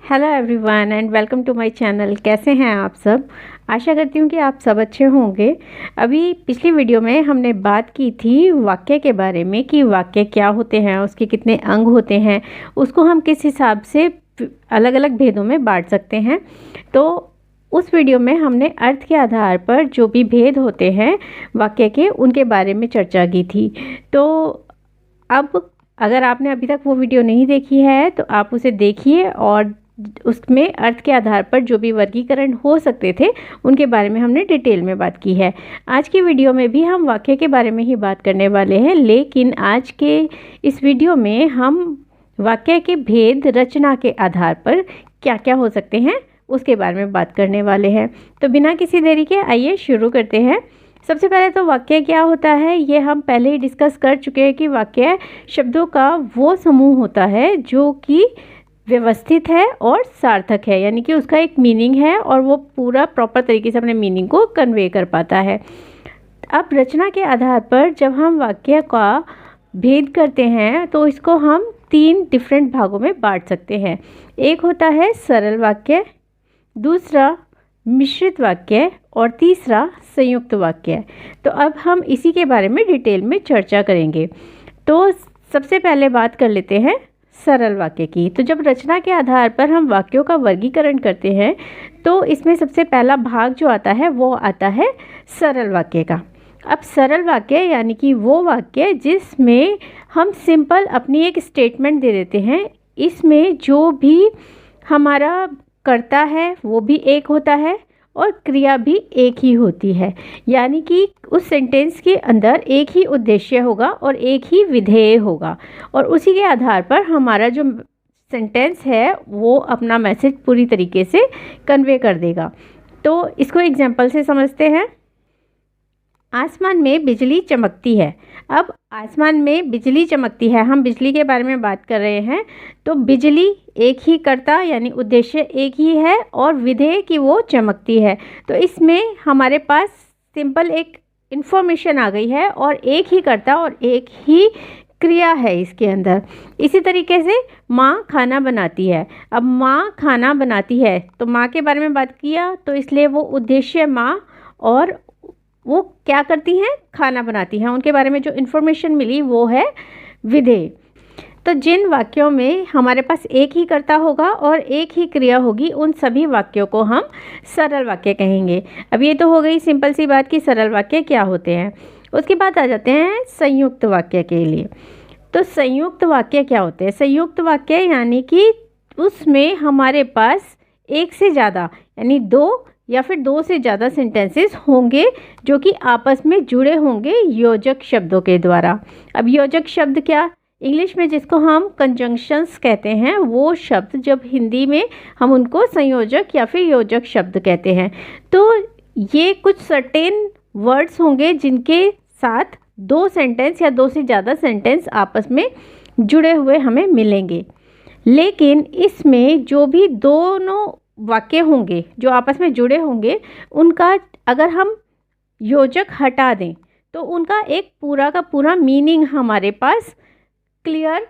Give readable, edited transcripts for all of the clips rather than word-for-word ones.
Hello everyone and welcome to my channel. कैसे हैं आप सब? आशा करती हूँ कि आप सब अच्छे होंगे। अभी पिछली वीडियो में हमने बात की थी वाक्य के बारे में कि वाक्य क्या होते हैं, उसके कितने अंग होते हैं, उसको हम किस हिसाब से अलग अलग भेदों में बांट सकते हैं। तो उस वीडियो में हमने अर्थ के आधार पर जो भी भेद होते हैं वाक्य के, उनके बारे में चर्चा की थी। तो अब अगर आपने अभी तक वो वीडियो नहीं देखी है तो आप उसे देखिए और उसमें अर्थ के आधार पर जो भी वर्गीकरण हो सकते थे उनके बारे में हमने डिटेल में बात की है। आज की वीडियो में भी हम वाक्य के बारे में ही बात करने वाले हैं, लेकिन आज के इस वीडियो में हम वाक्य के भेद रचना के आधार पर क्या क्या हो सकते हैं उसके बारे में बात करने वाले हैं। तो बिना किसी देरी के आइए शुरू करते हैं। सबसे पहले तो वाक्य क्या होता है ये हम पहले ही डिस्कस कर चुके हैं कि वाक्य शब्दों का वो समूह होता है जो कि व्यवस्थित है और सार्थक है, यानी कि उसका एक मीनिंग है और वो पूरा प्रॉपर तरीके से अपने मीनिंग को कन्वे कर पाता है। अब रचना के आधार पर जब हम वाक्य का भेद करते हैं तो इसको हम 3 डिफरेंट भागों में बांट सकते हैं। एक होता है सरल वाक्य, दूसरा मिश्रित वाक्य और तीसरा संयुक्त वाक्य। तो अब हम इसी के बारे में डिटेल में चर्चा करेंगे। तो सबसे पहले बात कर लेते हैं सरल वाक्य की। तो जब रचना के आधार पर हम वाक्यों का वर्गीकरण करते हैं तो इसमें सबसे पहला भाग जो आता है वो आता है सरल वाक्य का। अब सरल वाक्य यानी कि वो वाक्य जिसमें हम सिंपल अपनी एक स्टेटमेंट दे देते हैं, इसमें जो भी हमारा कर्ता है वो भी एक होता है और क्रिया भी एक ही होती है, यानी कि उस सेंटेंस के अंदर एक ही उद्देश्य होगा और एक ही विधेय होगा और उसी के आधार पर हमारा जो सेंटेंस है वो अपना मैसेज पूरी तरीके से कन्वे कर देगा। तो इसको एग्जांपल से समझते हैं। आसमान में बिजली चमकती है। अब आसमान में बिजली चमकती है, हम बिजली के बारे में बात कर रहे हैं। तो बिजली एक ही कर्ता यानी उद्देश्य एक ही है और विधेय कि वो चमकती है। तो इसमें हमारे पास सिंपल एक इन्फॉर्मेशन आ गई है और एक ही कर्ता और एक ही क्रिया है इसके अंदर। इसी तरीके से माँ खाना बनाती है। अब माँ खाना बनाती है तो माँ के बारे में बात किया तो इसलिए वो उद्देश्य माँ और वो क्या करती हैं, खाना बनाती हैं, उनके बारे में जो इन्फॉर्मेशन मिली वो है विधेय। तो जिन वाक्यों में हमारे पास एक ही कर्ता होगा और एक ही क्रिया होगी उन सभी वाक्यों को हम सरल वाक्य कहेंगे। अब ये तो हो गई सिंपल सी बात कि सरल वाक्य क्या होते हैं। उसके बाद आ जाते हैं संयुक्त वाक्य के लिए। तो संयुक्त वाक्य क्या होते हैं? संयुक्त वाक्य यानी कि उसमें हमारे पास एक से ज़्यादा यानी 2 या फिर 2 से ज़्यादा सेंटेंसेस होंगे जो कि आपस में जुड़े होंगे योजक शब्दों के द्वारा। अब योजक शब्द क्या? इंग्लिश में जिसको हम कंजंक्शंस कहते हैं, वो शब्द जब हिंदी में हम उनको संयोजक या फिर योजक शब्द कहते हैं। तो ये कुछ सर्टेन वर्ड्स होंगे जिनके साथ 2 सेंटेंस या 2 से ज़्यादा सेंटेंस आपस में जुड़े हुए हमें मिलेंगे। लेकिन इसमें जो भी दोनों वाक्य होंगे जो आपस में जुड़े होंगे उनका अगर हम योजक हटा दें तो उनका एक पूरा का पूरा मीनिंग हमारे पास क्लियर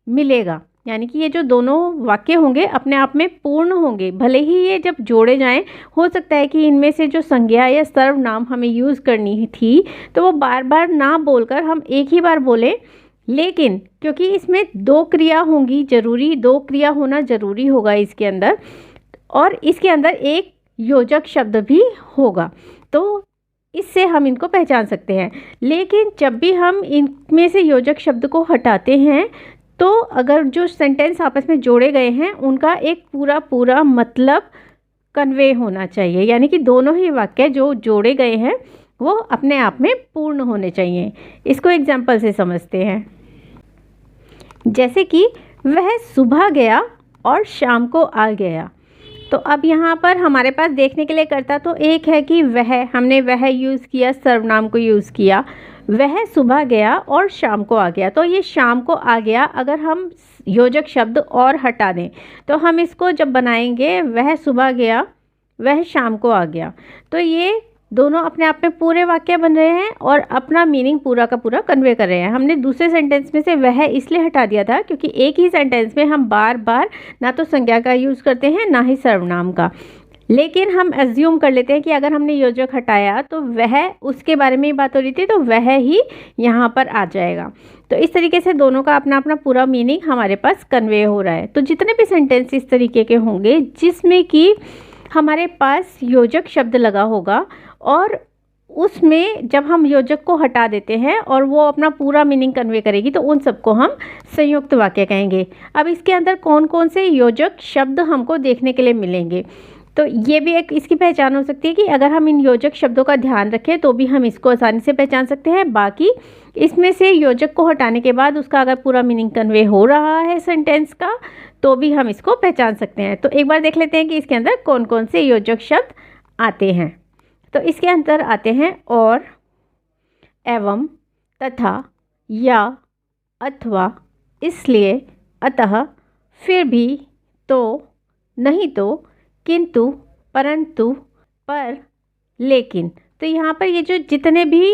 मिलेगा, यानी कि ये जो दोनों वाक्य होंगे अपने आप में पूर्ण होंगे। भले ही ये जब जोड़े जाएं, हो सकता है कि इनमें से जो संज्ञा या सर्वनाम हमें यूज़ करनी थी तो वो बार बार ना बोलकर हम एक ही बार बोलें, लेकिन क्योंकि इसमें 2 क्रिया होंगी, ज़रूरी 2 क्रिया होना ज़रूरी होगा इसके अंदर और इसके अंदर एक योजक शब्द भी होगा, तो इससे हम इनको पहचान सकते हैं। लेकिन जब भी हम इनमें से योजक शब्द को हटाते हैं तो अगर जो सेंटेंस आपस में जोड़े गए हैं उनका एक पूरा पूरा मतलब कन्वे होना चाहिए, यानी कि दोनों ही वाक्य जो जोड़े गए हैं वो अपने आप में पूर्ण होने चाहिए। इसको एग्जाम्पल से समझते हैं। जैसे कि वह सुबह गया और शाम को आ गया। तो अब यहाँ पर हमारे पास देखने के लिए कर्ता तो एक है कि वह, हमने वह यूज़ किया, सर्वनाम को यूज़ किया। वह सुबह गया और शाम को आ गया। तो ये शाम को आ गया अगर हम योजक शब्द और हटा दें तो हम इसको जब बनाएंगे वह सुबह गया वह शाम को आ गया, तो ये दोनों अपने आप में पूरे वाक्य बन रहे हैं और अपना मीनिंग पूरा का पूरा कन्वे कर रहे हैं। हमने दूसरे सेंटेंस में से वह इसलिए हटा दिया था क्योंकि एक ही सेंटेंस में हम बार बार ना तो संज्ञा का यूज़ करते हैं ना ही सर्वनाम का, लेकिन हम एज्यूम कर लेते हैं कि अगर हमने योजक हटाया तो वह उसके बारे में ही बात हो रही थी तो वह ही यहाँ पर आ जाएगा। तो इस तरीके से दोनों का अपना अपना पूरा मीनिंग हमारे पास कन्वे हो रहा है। तो जितने भी सेंटेंस इस तरीके के होंगे जिसमें कि हमारे पास योजक शब्द लगा होगा और उसमें जब हम योजक को हटा देते हैं और वो अपना पूरा मीनिंग कन्वे करेगी तो उन सबको हम संयुक्त वाक्य कहेंगे। अब इसके अंदर कौन कौन से योजक शब्द हमको देखने के लिए मिलेंगे, तो ये भी एक इसकी पहचान हो सकती है कि अगर हम इन योजक शब्दों का ध्यान रखें तो भी हम इसको आसानी से पहचान सकते हैं। बाकी इसमें से योजक को हटाने के बाद उसका अगर पूरा मीनिंग कन्वे हो रहा है सेंटेंस का तो भी हम इसको पहचान सकते हैं। तो एक बार देख लेते हैं कि इसके अंदर कौन कौन से योजक शब्द आते हैं। तो इसके अंदर आते हैं और, एवं, तथा, या, अथवा, इसलिए, अतः, फिर भी, तो, नहीं तो, किंतु, परंतु, पर, लेकिन। तो यहाँ पर ये जो जितने भी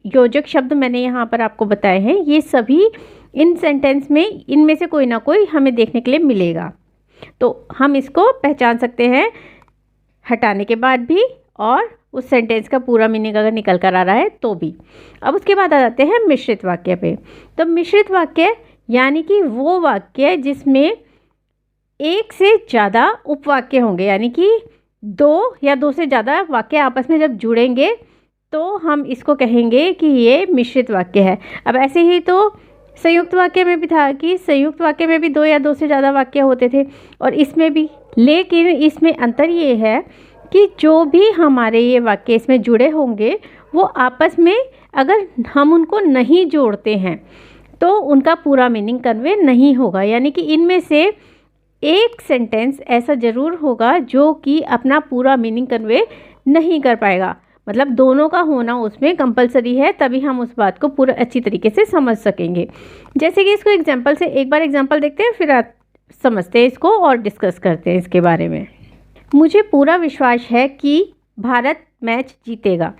योजक शब्द मैंने यहाँ पर आपको बताए हैं ये सभी इन सेंटेंस में इनमें से कोई ना कोई हमें देखने के लिए मिलेगा। तो हम इसको पहचान सकते हैं हटाने के बाद भी और उस सेंटेंस का पूरा मीनिंग अगर निकल कर आ रहा है तो भी। अब उसके बाद आ जाते हैं मिश्रित वाक्य पे। तो मिश्रित वाक्य यानी कि वो वाक्य जिसमें एक से ज़्यादा उपवाक्य होंगे, यानी कि दो या दो से ज़्यादा वाक्य आपस में जब जुड़ेंगे तो हम इसको कहेंगे कि ये मिश्रित वाक्य है। अब ऐसे ही तो संयुक्त वाक्य में भी था कि संयुक्त वाक्य में भी दो या दो से ज़्यादा वाक्य होते थे और इसमें भी, लेकिन इसमें अंतर ये है कि जो भी हमारे ये वाक्य इसमें जुड़े होंगे वो आपस में अगर हम उनको नहीं जोड़ते हैं तो उनका पूरा मीनिंग कन्वे नहीं होगा। यानी कि इनमें से एक सेंटेंस ऐसा ज़रूर होगा जो कि अपना पूरा मीनिंग कन्वे नहीं कर पाएगा। मतलब दोनों का होना उसमें कंपलसरी है, तभी हम उस बात को पूरा अच्छी तरीके से समझ सकेंगे। जैसे कि इसको एग्जांपल से एक बार एग्जांपल देखते हैं, फिर समझते हैं इसको और डिस्कस करते हैं इसके बारे में। मुझे पूरा विश्वास है कि भारत मैच जीतेगा।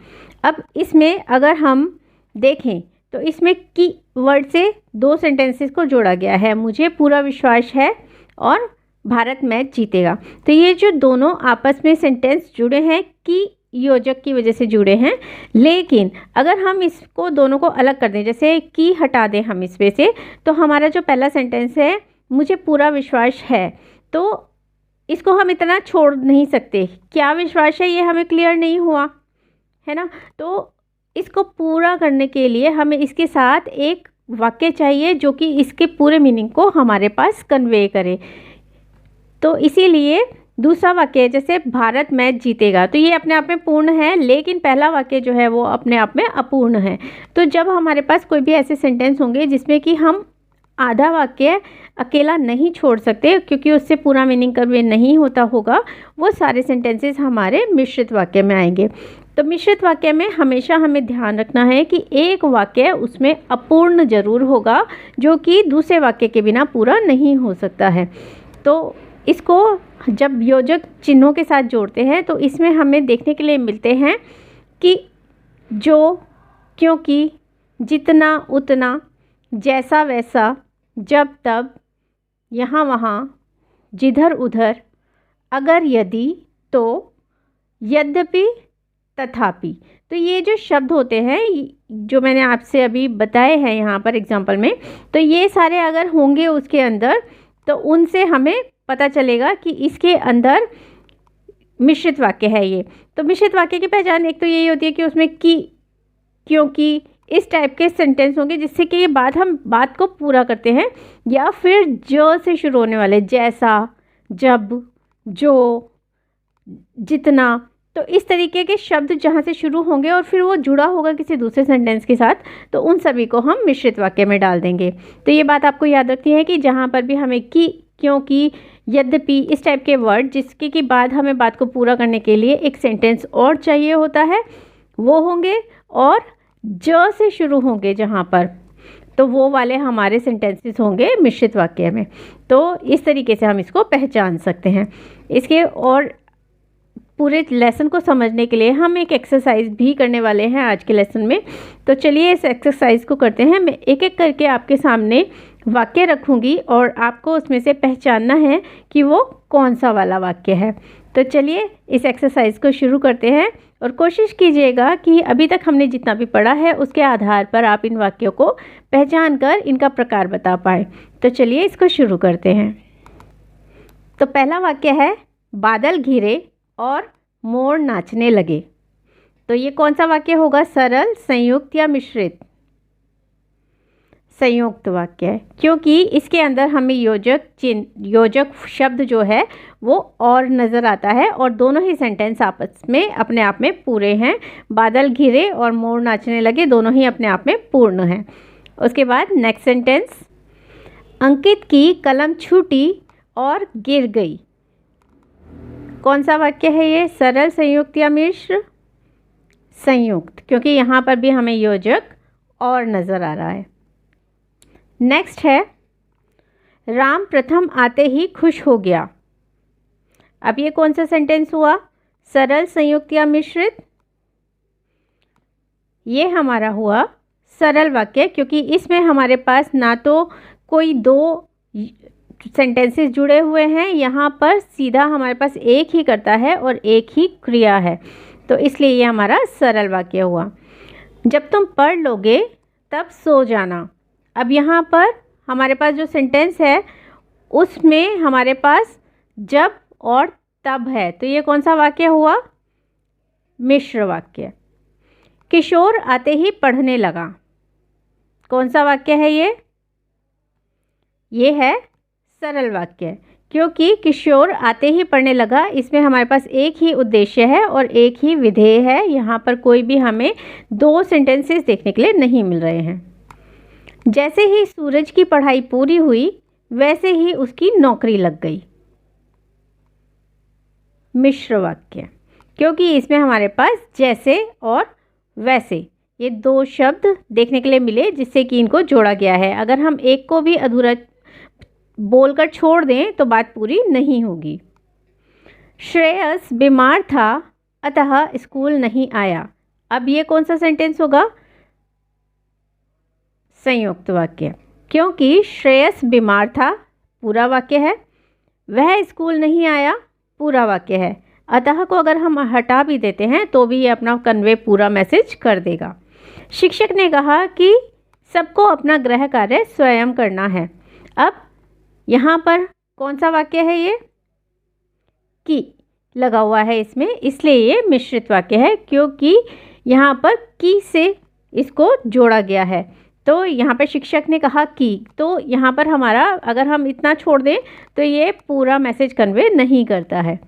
अब इसमें अगर हम देखें तो इसमें की वर्ड से दो सेंटेंसेस को जोड़ा गया है, मुझे पूरा विश्वास है और भारत मैच जीतेगा। तो ये जो दोनों आपस में सेंटेंस जुड़े हैं कि योजक की वजह से जुड़े हैं, लेकिन अगर हम इसको दोनों को अलग कर दें, जैसे की हटा दें हम इसमें से, तो हमारा जो पहला सेंटेंस है मुझे पूरा विश्वास है, तो इसको हम इतना छोड़ नहीं सकते। क्या विश्वास है ये हमें क्लियर नहीं हुआ है ना। तो इसको पूरा करने के लिए हमें इसके साथ एक वाक्य चाहिए जो कि इसके पूरे मीनिंग को हमारे पास कन्वे करे। तो इसीलिए दूसरा वाक्य जैसे भारत मैच जीतेगा, तो ये अपने आप में पूर्ण है, लेकिन पहला वाक्य जो है वो अपने आप में अपूर्ण है। तो जब हमारे पास कोई भी ऐसे सेंटेंस होंगे जिसमें कि हम आधा वाक्य अकेला नहीं छोड़ सकते क्योंकि उससे पूरा मीनिंग कन्वे नहीं होता होगा, वो सारे सेंटेंसेस हमारे मिश्रित वाक्य में आएंगे। तो मिश्रित वाक्य में हमेशा हमें ध्यान रखना है कि एक वाक्य उसमें अपूर्ण जरूर होगा जो कि दूसरे वाक्य के बिना पूरा नहीं हो सकता है। तो इसको जब योजक चिन्हों के साथ जोड़ते हैं तो इसमें हमें देखने के लिए मिलते हैं कि जो, क्योंकि, जितना, उतना, जैसा वैसा, जब तब, यहाँ वहाँ, जिधर उधर, अगर यदि, तो, यद्यपि, तथापि। तो ये जो शब्द होते हैं जो मैंने आपसे अभी बताए हैं यहाँ पर एग्जाम्पल में, तो ये सारे अगर होंगे उसके अंदर तो उनसे हमें पता चलेगा कि इसके अंदर मिश्रित वाक्य है ये। तो मिश्रित वाक्य की पहचान एक तो यही होती है कि उसमें की, क्योंकि, इस टाइप के सेंटेंस होंगे जिससे कि ये बात हम बात को पूरा करते हैं, या फिर जो से शुरू होने वाले जैसा, जब, जो, जितना। तो इस तरीके के शब्द जहाँ से शुरू होंगे और फिर वो जुड़ा होगा किसी दूसरे सेंटेंस के साथ, तो उन सभी को हम मिश्रित वाक्य में डाल देंगे। तो ये बात आपको याद रखनी है कि जहाँ पर भी हमें की, क्योंकि, यद्यपि इस टाइप के वर्ड जिसके की बाद हमें बात को पूरा करने के लिए एक सेंटेंस और चाहिए होता है वो होंगे, और ज से शुरू होंगे जहाँ पर, तो वो वाले हमारे सेंटेंसेस होंगे मिश्रित वाक्य में। तो इस तरीके से हम इसको पहचान सकते हैं। इसके और पूरे लेसन को समझने के लिए हम एक एक्सरसाइज भी करने वाले हैं आज के लेसन में। तो चलिए इस एक्सरसाइज को करते हैं। मैं एक एक करके आपके सामने वाक्य रखूँगी और आपको उसमें से पहचानना है कि वो कौन सा वाला वाक्य है। तो चलिए इस एक्सरसाइज को शुरू करते हैं और कोशिश कीजिएगा कि अभी तक हमने जितना भी पढ़ा है उसके आधार पर आप इन वाक्यों को पहचान कर इनका प्रकार बता पाएँ। तो चलिए इसको शुरू करते हैं। तो पहला वाक्य है, बादल घिरे और मोर नाचने लगे। तो ये कौन सा वाक्य होगा? सरल, संयुक्त या मिश्रित? संयुक्त वाक्य है, क्योंकि इसके अंदर हमें योजक शब्द जो है वो और नज़र आता है और दोनों ही सेंटेंस आपस में अपने आप में पूरे हैं। बादल घिरे और मोर नाचने लगे, दोनों ही अपने आप में पूर्ण हैं। उसके बाद नेक्स्ट सेंटेंस, अंकित की कलम छूटी और गिर गई। कौन सा वाक्य है ये? सरल, संयुक्त या मिश्र? संयुक्त, क्योंकि यहाँ पर भी हमें योजक और नज़र आ रहा है। नेक्स्ट है, राम प्रथम आते ही खुश हो गया। अब ये कौन सा सेंटेंस हुआ? सरल, संयुक्त या मिश्रित? ये हमारा हुआ सरल वाक्य, क्योंकि इसमें हमारे पास ना तो कोई दो सेंटेंसेस जुड़े हुए हैं, यहाँ पर सीधा हमारे पास एक ही करता है और एक ही क्रिया है, तो इसलिए ये हमारा सरल वाक्य हुआ। जब तुम पढ़ लोगे तब सो जाना। अब यहाँ पर हमारे पास जो सेंटेंस है उसमें हमारे पास जब और तब है, तो ये कौन सा वाक्य हुआ? मिश्र वाक्य। किशोर आते ही पढ़ने लगा। कौन सा वाक्य है ये? ये है सरल वाक्य, क्योंकि किशोर आते ही पढ़ने लगा, इसमें हमारे पास एक ही उद्देश्य है और एक ही विधेय है। यहाँ पर कोई भी हमें दो सेंटेंसेस देखने के लिए नहीं मिल रहे हैं। जैसे ही सूरज की पढ़ाई पूरी हुई वैसे ही उसकी नौकरी लग गई। मिश्र वाक्य, क्योंकि इसमें हमारे पास जैसे और वैसे ये दो शब्द देखने के लिए मिले, जिससे कि इनको जोड़ा गया है। अगर हम एक को भी अधूरा बोलकर छोड़ दें तो बात पूरी नहीं होगी। श्रेयस बीमार था अतः स्कूल नहीं आया। अब ये कौन सा सेंटेंस होगा? संयुक्त वाक्य, क्योंकि श्रेयस बीमार था पूरा वाक्य है, वह स्कूल नहीं आया पूरा वाक्य है। अतः को अगर हम हटा भी देते हैं तो भी ये अपना कन्वे पूरा मैसेज कर देगा। शिक्षक ने कहा कि सबको अपना गृह कार्य स्वयं करना है। अब यहाँ पर कौन सा वाक्य है? ये की लगा हुआ है इसमें, इसलिए ये मिश्रित वाक्य है, क्योंकि यहाँ पर की से इसको जोड़ा गया है। तो यहाँ पर शिक्षक ने कहा कि, तो यहाँ पर हमारा अगर हम इतना छोड़ दें तो ये पूरा मैसेज कन्वे नहीं करता है।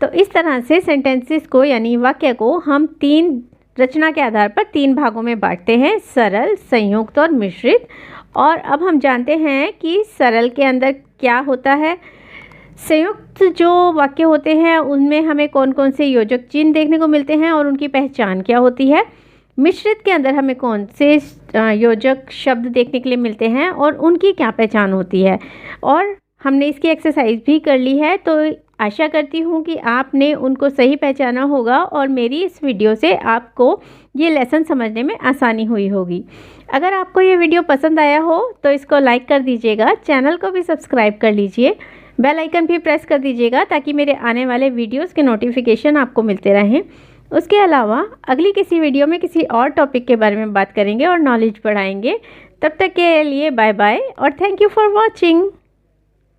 तो इस तरह से सेंटेंसेस को यानी वाक्य को हम तीन रचना के आधार पर तीन भागों में बांटते हैं, सरल, संयुक्त और मिश्रित। और अब हम जानते हैं कि सरल के अंदर क्या होता है। संयुक्त जो वाक्य होते हैं उनमें हमें कौन कौन से योजक चिन्ह देखने को मिलते हैं और उनकी पहचान क्या होती है। मिश्रित के अंदर हमें कौन से योजक शब्द देखने के लिए मिलते हैं और उनकी क्या पहचान होती है। और हमने इसकी एक्सरसाइज भी कर ली है, तो आशा करती हूँ कि आपने उनको सही पहचाना होगा और मेरी इस वीडियो से आपको ये लेसन समझने में आसानी हुई होगी। अगर आपको ये वीडियो पसंद आया हो तो इसको लाइक कर दीजिएगा, चैनल को भी सब्सक्राइब कर लीजिए, बेल आइकन भी प्रेस कर दीजिएगा ताकि मेरे आने वाले वीडियोस के नोटिफिकेशन आपको मिलते रहें। उसके अलावा अगली किसी वीडियो में किसी और टॉपिक के बारे में बात करेंगे और नॉलेज बढ़ाएंगे। तब तक के लिए बाय बाय और थैंक यू फॉर वॉचिंग।